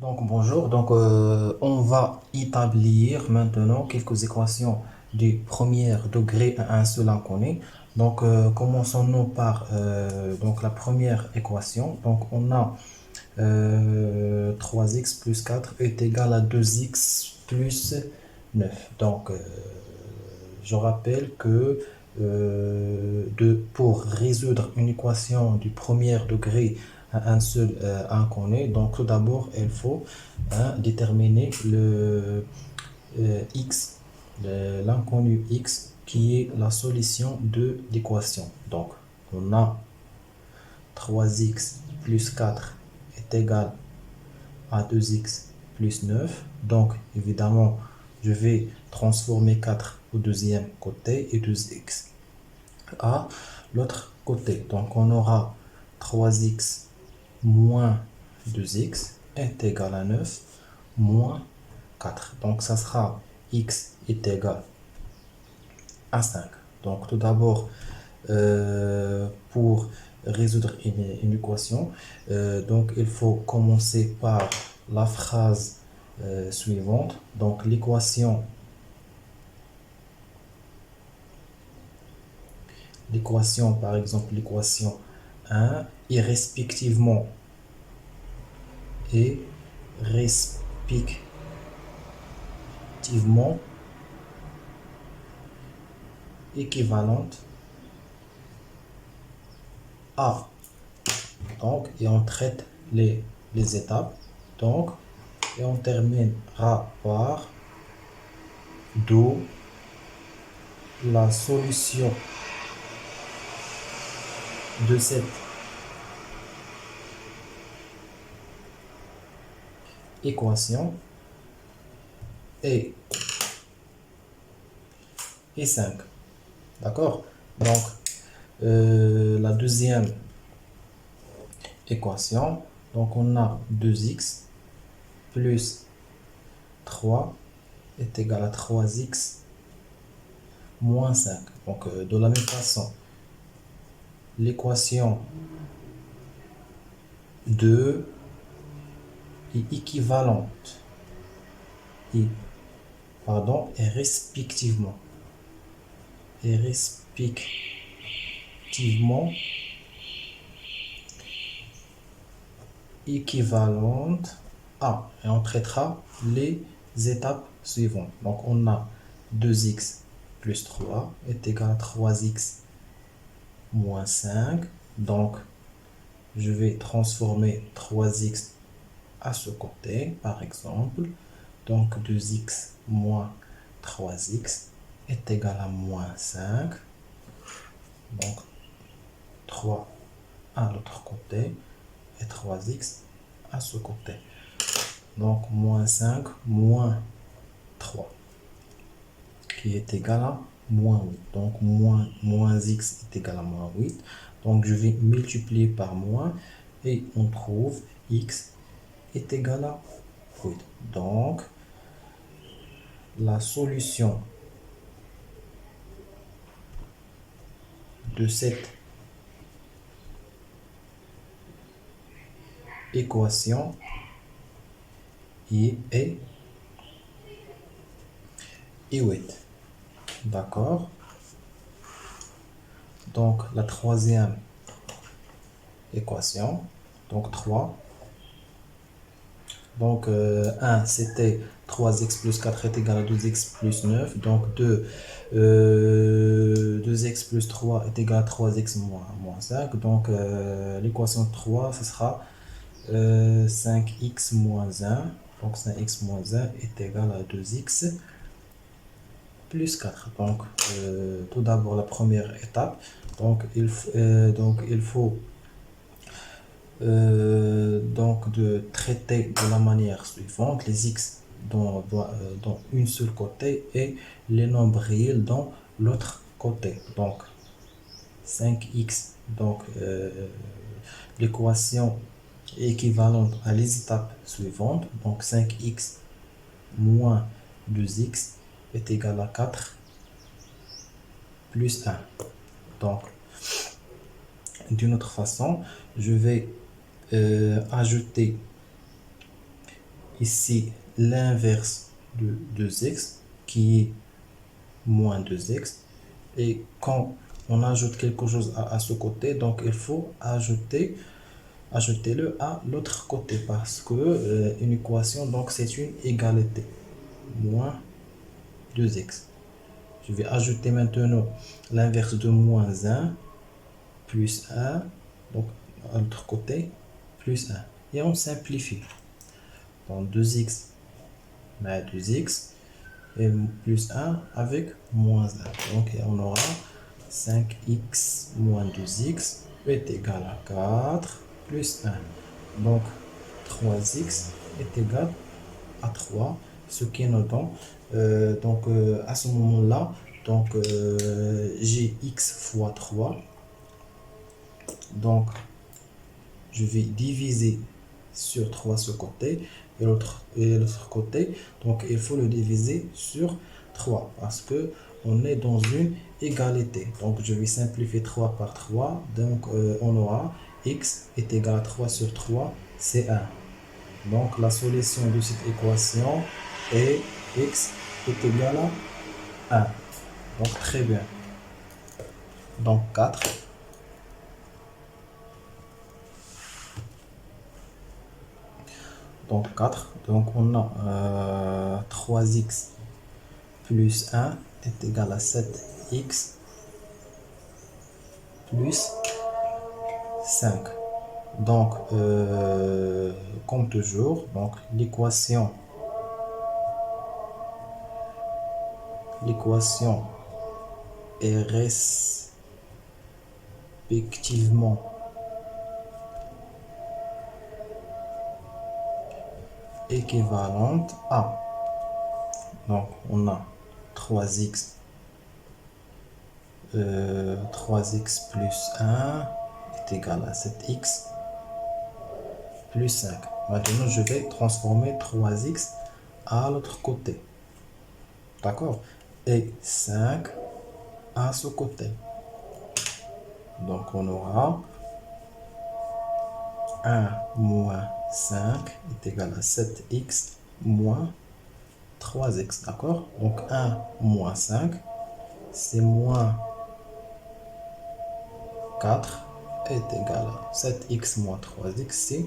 Donc bonjour, on va établir maintenant quelques équations du premier degré à un seul inconnu. Commençons-nous par la première équation. Donc on a 3x plus 4 est égal à 2x plus 9. Je rappelle que pour résoudre une équation du premier degré à un seul inconnu, donc tout d'abord, il faut déterminer le x, l'inconnu x, qui est la solution de l'équation. Donc, on a 3x plus 4 est égal à 2x plus 9. Donc, évidemment, je vais transformer 4 au deuxième côté et 2x à l'autre côté. Donc, on aura 3x moins 2x est égal à 9 moins 4. Donc, ça sera x est égal à 5. Donc, tout d'abord, pour résoudre une équation, il faut commencer par la phrase suivante. Donc, l'équation, par exemple, l'équation 1 est et respectivement équivalente à. Donc, et on traite les étapes. Donc, et on terminera par d'où la solution de cette équation est 5. D'accord? Donc, la deuxième équation, donc on a 2x plus 3 est égal à 3x moins 5. Donc, de la même façon, l'équation 2 est équivalente et, et respectivement équivalente à. Et on traitera les étapes suivantes. Donc, on a 2x plus 3 est égal à 3x moins 5. Donc, je vais transformer 3x à ce côté, par exemple. Donc, 2x moins 3x est égal à moins 5. Donc, 3 à l'autre côté et 3x à ce côté. Donc, moins 5 moins 3 qui est égal à moins 8. Donc, moins x est égal à moins 8. Donc, je vais multiplier par moins et on trouve x est égal à 8. Donc, la solution de cette équation est 8. D'accord? Donc, la troisième équation, donc 3. Donc, 1, c'était 3x plus 4 est égal à 2x plus 9. Donc, 2x plus 3 est égal à 3x moins 5. Donc, l'équation 3, ce sera 5x moins 1. Donc, 5x moins 1 est égal à 2x plus 4. Donc, tout d'abord, la première étape. Donc, il faut de traiter de la manière suivante les x dans une seule côté et les nombrils dans l'autre côté. Donc, 5x, l'équation est équivalente à les étapes suivantes. Donc, 5x moins 2x est égal à 4 plus 1. Donc, d'une autre façon, je vais ajouter ici l'inverse de 2x qui est moins 2x. Et quand on ajoute quelque chose à ce côté, donc il faut ajouter-le à l'autre côté parce que une équation, donc c'est une égalité. Moins 2x. Je vais ajouter maintenant l'inverse de moins 1 plus 1, donc à l'autre côté, plus 1. Et on simplifie. Donc 2x, mais 2x, et plus 1 avec moins 1. Donc on aura 5x moins 2x est égal à 4 plus 1. Donc 3x est égal à 3, ce qui nous donne, à ce moment-là, j'ai x fois 3. Donc je vais diviser sur 3 ce côté et l'autre côté, donc il faut le diviser sur 3 parce que on est dans une égalité. Donc je vais simplifier 3 par 3, donc on aura x est égal à 3 sur 3, c'est 1. Donc la solution de cette équation est x est égal à 1. Donc très bien. Donc 4. Donc 4. Donc on a 3x plus 1 est égal à 7x plus 5. Donc comme toujours, donc l'équation est respectivement équivalente à, donc on a 3x plus 1 est égal à 7x plus 5. Maintenant, je vais transformer 3x à l'autre côté. D'accord? Et 5 à ce côté. Donc, on aura 1 moins 5 est égal à 7x moins 3x. D'accord? Donc, 1 moins 5, c'est moins 4 est égal à 7x moins 3x, c'est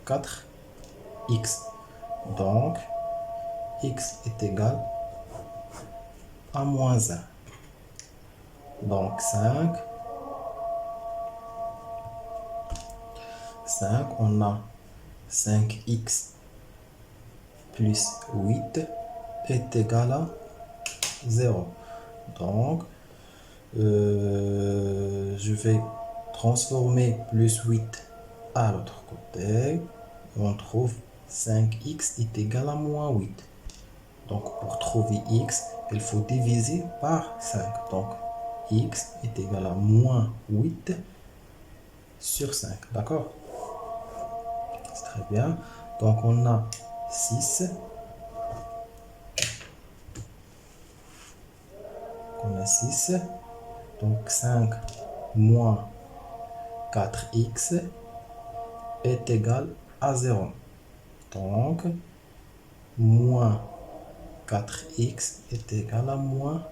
4x. Donc, x est égal à moins 1. Donc, 5, on a 5x plus 8 est égal à 0. Donc, je vais transformer plus 8 à l'autre côté. On trouve 5x est égal à moins 8. Donc, pour trouver x, il faut diviser par 5. Donc, x est égal à moins 8 sur 5. D'accord? C'est très bien. Donc, on a 6. Donc, 5 moins 4x est égal à 0. Donc, moins 4x est égal à moins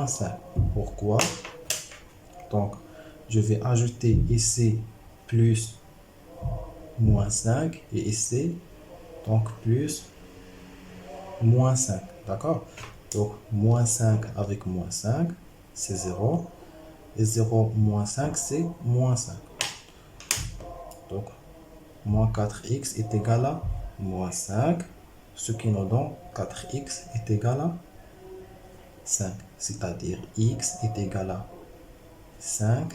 5. Pourquoi? Donc, je vais ajouter ici plus moins 5 et ici, donc plus moins 5. D'accord? Donc, moins 5 avec moins 5, c'est 0. Et 0 moins 5, c'est moins 5. Donc, moins 4x est égal à moins 5, ce qui nous donne 4x est égal à 5. C'est-à-dire x est égal à 5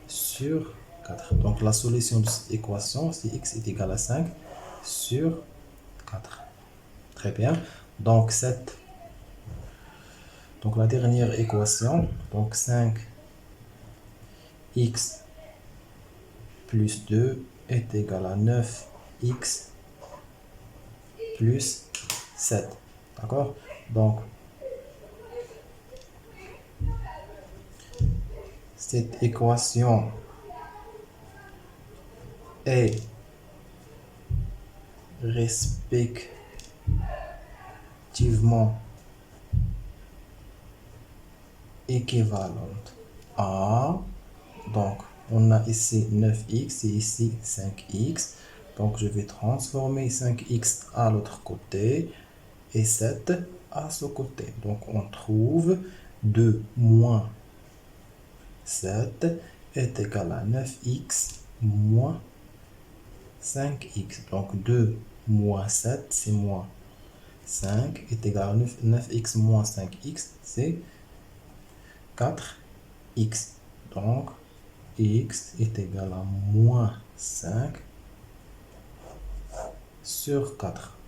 sur 4. Donc, la solution de cette équation, c'est x est égal à 5 sur 4. Très bien. Donc, la dernière équation, donc 5x plus 2 est égal à 9x plus 7. D'accord? Donc, cette équation est respectivement équivalentes à, donc on a ici 9x et ici 5x, donc je vais transformer 5x à l'autre côté et 7 à ce côté. Donc on trouve 2 moins 7 est égal à 9x moins 5x. Donc 2 moins 7, c'est moins 5 est égal à 9x moins 5x, c'est 4x. Donc x est égal à moins 5 sur 4.